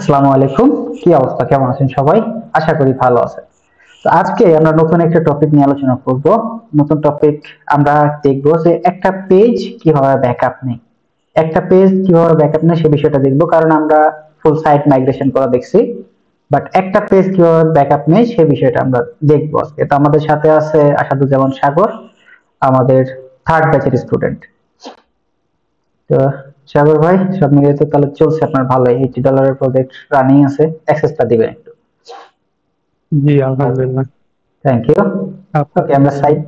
আসসালামু আলাইকুম। কি অবস্থা, কেমন আছেন সবাই? আশা করি ভালো আছেন। তো আজকে আমরা নতুন একটা টপিক নিয়ে আলোচনা করব। নতুন টপিক আমরা দেখব যে একটা পেজ কিভাবে ব্যাকআপ নেই। একটা পেজ কিভাবে ব্যাকআপ নেই সে বিষয়টা দেখব, কারণ আমরা ফুল সাইট মাইগ্রেশন করা দেখছি, বাট একটা পেজ কিভাবে ব্যাকআপ নেই সে বিষয়টা আমরা দেখব আজকে। তো আমাদের সাথে আছে আসাদুজ্জামান সাগর, আমাদের থার্ড ব্যাচের স্টুডেন্ট। তো সাগর ভাই, সব মিলিয়ে তো তাহলে চলছে আপনার ভালোই। $80 প্রজেক্ট রানিং আছে, অ্যাক্সেসটা দিবেন একটু। জি, ওকে, আলহামদুলিল্লাহ। Thank you. আপনার ওকে, কি আমরা অবস্থা? সাইড,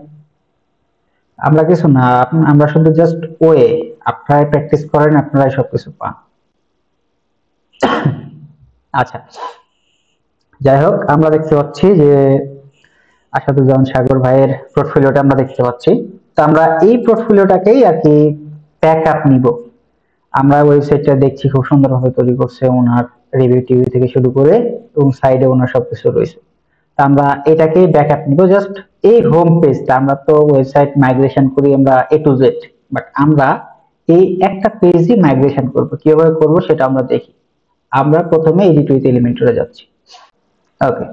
আমরা কিছু না, আমরা শুধু জাস্ট ওয়ে, আপনারাই প্র্যাকটিস করেন, আপনারাই সবকিছু পান। আচ্ছা, যাই হোক, আমরা দেখতে পাচ্ছি যে আসাদুজ্জামান সাগর ভাইয়ের পোর্টফোলিওটা আমরা দেখতে পাচ্ছি। তো আমরা এই পোর্টফোলিওটাকেই আর কি ব্যাকআপ নিব। আমরা ওয়েবসাইটটা দেখছি খুব সুন্দরভাবে তৈরি করছে ওনার, রিভিউ টিভিউ থেকে শুরু করে, এবং সাইডে ওনার সবকিছু রয়েছে। তা আমরা এটাকে ব্যাকআপ নিব। জাস্ট এই হোম পেজটা, আমরা তো ওয়েবসাইট মাইগ্রেশন করি আমরা A to Z, বাট আমরা এই একটা পেজই মাইগ্রেশন করব। কিভাবে করব সেটা আমরা দেখি। আমরা প্রথমে এডিট উইথ এলিমেন্টরে যাচ্ছি। ওকে,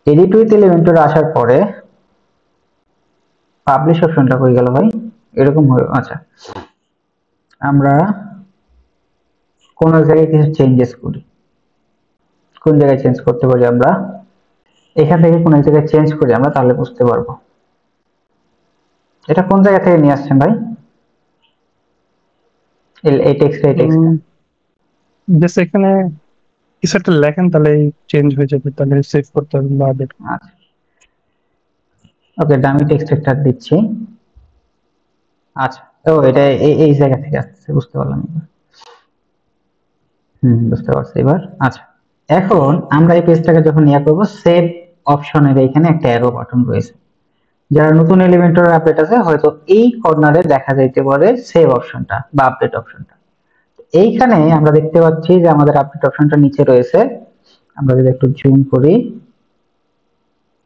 এডিট উইথ এলিমেন্টরে আসার পরে পাবলিশ অপশনটা হয়ে গেল ভাই, এরকম হয়ে, আচ্ছা, আমরা কোন জায়গায় কিছু চেঞ্জেস করি। কোন জায়গায় চেঞ্জ করতে পারি আমরা, এখান থেকে কোন এক জায়গায় চেঞ্জ করি আমরা, তাহলে বুঝতে পারবো। এটা কোন জায়গা থেকে নিয়ে আসছেন ভাই, এই টেক্সটটা? জাস্ট এখানে কিছু একটা লেখেন, তাহলে চেঞ্জ হয়ে যাবে, তাহলে সেভ করতে হবে বা update। আচ্ছা, ওকে, ডামি টেক্সট একটা দিচ্ছি। আচ্ছা, তো এটা এই জায়গা থেকে আসছে, বুঝতে পারলাম এবার। বুঝতে পারছি এবার। আচ্ছা, এখন আমরা এই পেজটাকে যখন ইয়া করবো, সেভ অপশনের এখানে একটা অ্যারো বাটন রয়েছে। যারা নতুন এলিমেন্টর আপডেট আছে, হয়তো এই কর্নারে দেখা যাইতে পারে সেভ অপশনটা বা আপডেট অপশনটা। এইখানে আমরা দেখতে পাচ্ছি যে আমাদের আপডেট অপশনটা নিচে রয়েছে। আমরা যদি একটু জুম করি,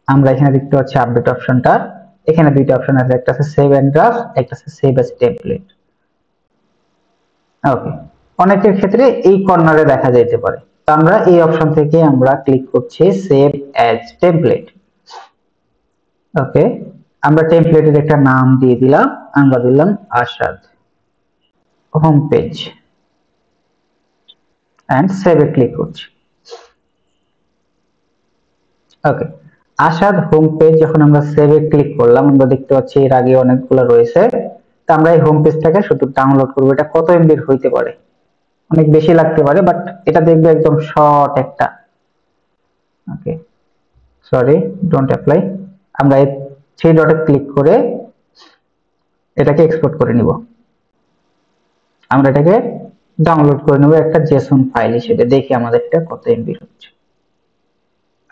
আমরা এখানে দেখতে পাচ্ছি আপডেট অপশনটা। এখানে দুইটা অপশন আছে, একটা আছে সেভ এন্ড ড্রাফট, একটা আছে সেভ অ্যাজ টেমপ্লেট। ওকে, অনেকের ক্ষেত্রে এই কর্নারে দেখা যেতে পারে। তো আমরা এই অপশন থেকে আমরা ক্লিক করছি সেভ অ্যাজ টেমপ্লেট। ওকে, আমরা টেমপ্লেটের একটা নাম দিয়ে দিলাম, আমরা দিলাম Asad home page, and save এ ক্লিক করছি। ওকে, আসাদ হোম পেজ যখন আমরা সেভ এ ক্লিক করলাম, আমরা দেখতে পাচ্ছি এর আগে অনেকগুলো রয়েছে। তো আমরা এই হোম পেজটাকে শুধু ডাউনলোড করবো। এটা কত এমবির হইতে পারে, অনেক বেশি লাগতে পারে, বাট এটা দেখবে একদম শর্ট একটা। ওকে, সরি, ডোন্ট অ্যাপ্লাই। আমরা এই থ্রি ডটে ক্লিক করে এটাকে এক্সপোর্ট করে নিব। আমরা এটাকে ডাউনলোড করে নেব একটা জেসন ফাইল হিসেবে। দেখি আমাদেরটা কত এমবি হচ্ছে।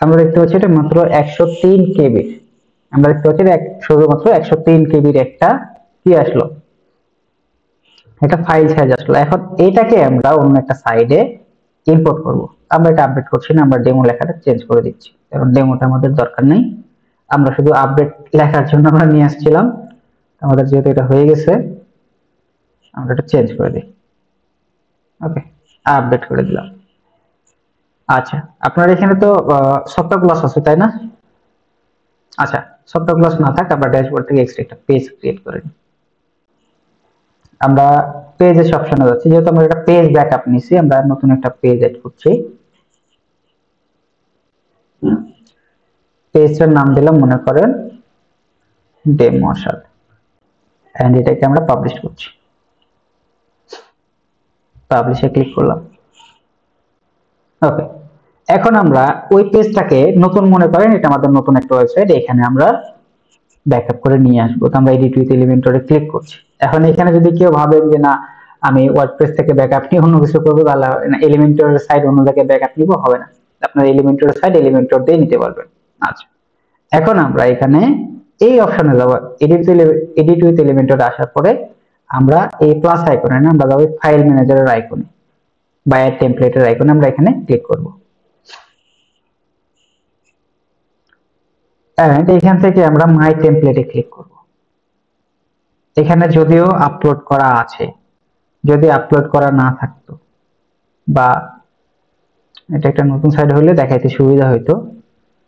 আমরা দেখতে পাচ্ছি এটা মাত্র 103 কেবি। আমরা দেখতে পাচ্ছি শুধুমাত্র 103 কেবির একটা কি আসলো, একটা ফাইল সাইজ আসলো। এখন এটাকে আমরা অন্য একটা সাইডে ইম্পোর্ট করব। আমরা এটা আপডেট করছি না, আমরা ডেমো লেখাটা চেঞ্জ করে দিচ্ছি, কারণ ডেমোটা আমাদের দরকার নেই। আমরা শুধু আপডেট লেখার জন্য আমরা নিয়ে আসছিলাম। আমাদের যেহেতু এটা হয়ে গেছে, আমরা এটা চেঞ্জ করে দিই। ওকে, আপডেট করে দিলাম। আচ্ছা, আপনার এখানে তো সফটওয়্যার ক্লাস আছে তাই না? আচ্ছা, সফটওয়্যার ক্লাস না থাক, আমরা ড্যাশবোর্ড থেকে এক্সট্রা একটা পেজ ক্রিয়েট করে নিই। আমরা পেজের অপশনে যাচ্ছি, যেহেতু আমরা একটা পেজ ব্যাকআপ নিছি, আমরা নতুন একটা পেজ এড করছি। পেজটার নাম দিলাম মনে করেন ডেমো আসাদ, এন্ড এটাকে আমরা পাবলিশ করছি। পাবলিশে ক্লিক করলাম। ওকে, এখন আমরা ওই পেজটাকে নতুন মনে করেন, এটা আমাদের নতুন একটা ওয়েবসাইট, এখানে আমরা ব্যাকআপ করে নিয়ে আসবো। তো আমরা এডিট উইথ এলিমেন্টরে ক্লিক করছি। এখন এখানে যদি কেউ ভাবেন যে না, আমি ওয়ার্ডপ্রেস থেকে ব্যাকআপ নিয়ে অন্য কিছু করবো, তাহলে এলিমেন্টর সাইট অন্য জায়গায় ব্যাকআপ নিব, হবে না। আপনার এলিমেন্টর সাইট এলিমেন্টর দিয়ে নিতে পারবেন। আচ্ছা, এখন আমরা এখানে এই অপশনে যাব, এডিট উইথ এলিমেন্টরে আসার পরে আমরা এই প্লাস আইকনে না, আমরা যাবো ফাইল ম্যানেজারের আইকনে বা টেমপ্লেটের আইকনে, আমরা এখানে ক্লিক করব। এন্ড এখান থেকে আমরা মাই টেমপ্লেটে ক্লিক করব। এখানে যদিও আপলোড করা আছে, যদি আপলোড করা না থাকতো বা এটা একটা নতুন সাইট হলে দেখাইতে সুবিধা হইতো।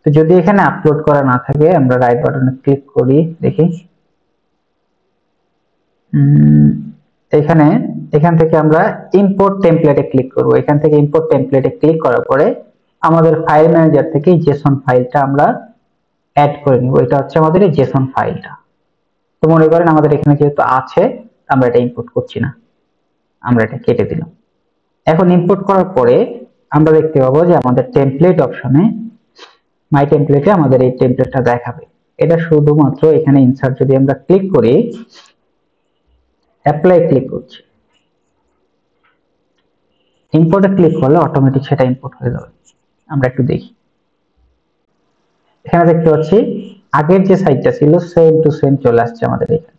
তো যদি এখানে আপলোড করা না থাকে আমরা রাইট বাটনে ক্লিক করি, দেখি এখান থেকে আমরা ইম্পোর্ট টেমপ্লেটে ক্লিক করব। এখান থেকে ইম্পোর্ট টেমপ্লেটে ক্লিক করার পরে আমাদের ফাইল ম্যানেজার থেকে জেসন ফাইলটা আমরা অ্যাড করে নিব। এটা হচ্ছে আমাদের এই জেসন ফাইলটা। তো মনে করেন আমাদের এখানে যেহেতু আছে, আমরা এটা ইম্পোর্ট করছি না, আমরা এটা কেটে দিলাম। এখন ইম্পোর্ট করার পরে আমরা দেখতে পাবো যে আমাদের টেমপ্লেট অপশনে মাই টেমপ্লেটে আমাদের এই টেমপ্লেটটা দেখাবে। এটা শুধুমাত্র এখানে ইনসার্ট যদি আমরা ক্লিক করি, অ্যাপ্লাই ক্লিক করছি, ইম্পোর্টে ক্লিক করলে অটোমেটিক সেটা ইম্পোর্ট হয়ে যাবে। আমরা একটু দেখি, এখানে দেখতে পাচ্ছি আগের যে সাইটটা ছিল সেম টু সেম চলে আসছে আমাদের এখানে,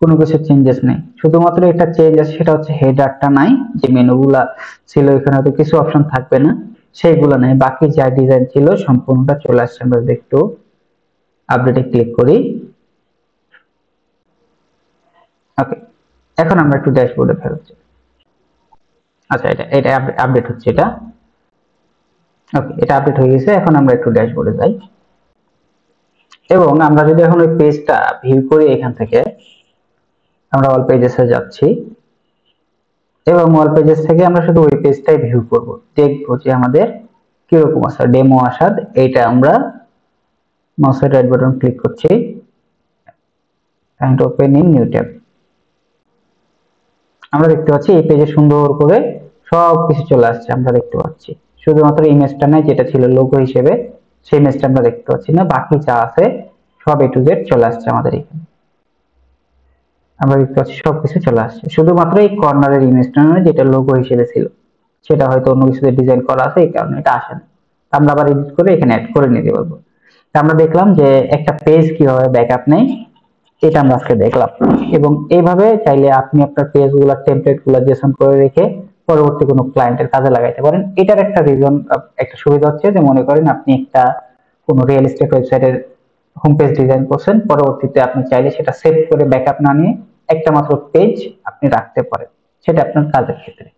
কোনো কিছু চেঞ্জেস নেই। শুধুমাত্র এটা চেঞ্জ আছে সেটা হচ্ছে হেডারটা নাই, যে মেনুগুলা ছিল এখানে হয়তো কিছু অপশন থাকবে না, সেইগুলো নাই, বাকি যা ডিজাইন ছিল সম্পূর্ণটা চলে আসছে। আমরা একটু আপডেটে ক্লিক করি। ওকে, এখন আমরা একটু ড্যাশবোর্ডে ফেরত যাই। আচ্ছা, এটা আপডেট হচ্ছে, এটা ওকে, এটা আপডেট হয়ে গেছে। এখন আমরা একটু ড্যাশবোর্ডে যাই এবং আমরা যদি এখন ওই পেজটা ভিউ করি, এখান থেকে আমরা অল পেজেসে যাচ্ছি এবং অল পেজেস থেকে আমরা শুধু ওই পেজটাই ভিউ করব, দেখবো যে আমাদের কিরকম আছে ডেমো আসাদ। এইটা আমরা মাউসের রাইট বাটন ক্লিক করছি and open in new tab. আমরা দেখতে পাচ্ছি এই পেজে সুন্দর করে সব কিছু চলে আসছে। আমরা দেখতে পাচ্ছি শুধুমাত্র ইমেজটা নাই, যেটা ছিল লোগো হিসেবে, সেই ইমেজটা আমরা দেখতে পাচ্ছি না, বাকি যা আছে সব এ টু জেড চলে আসছে আমাদের এখানে। আমরা দেখতে পাচ্ছি সবকিছু চলে আসছে, শুধুমাত্র এই কর্নারের ইমেজটা নয়, যেটা লোগো হিসেবে ছিল, সেটা হয়তো অন্য কিছুতে ডিজাইন করা আছে, এই কারণে এটা আসে না। আমরা আবার এডিট করে এখানে অ্যাড করে নিতে পারবো। আমরা দেখলাম যে একটা পেজ কিভাবে ব্যাকআপ নেই, এটা আমরা আজকে দেখলাম। এবং এইভাবে চাইলে আপনি আপনার পেজ গুলা টেমপ্লেট গুলা জেসন করে রেখে পরবর্তী কোনো ক্লায়েন্টের কাজে লাগাইতে পারেন। এটার একটা রিজন, একটা সুবিধা হচ্ছে যে মনে করেন আপনি একটা কোনো রিয়েল এস্টেট ওয়েবসাইটের হোম পেজ ডিজাইন করছেন, পরবর্তীতে আপনি চাইলে সেটা সেভ করে ব্যাকআপ না নিয়ে একটা মাত্র পেজ আপনি রাখতে পারেন, সেটা আপনার কাজের ক্ষেত্রে।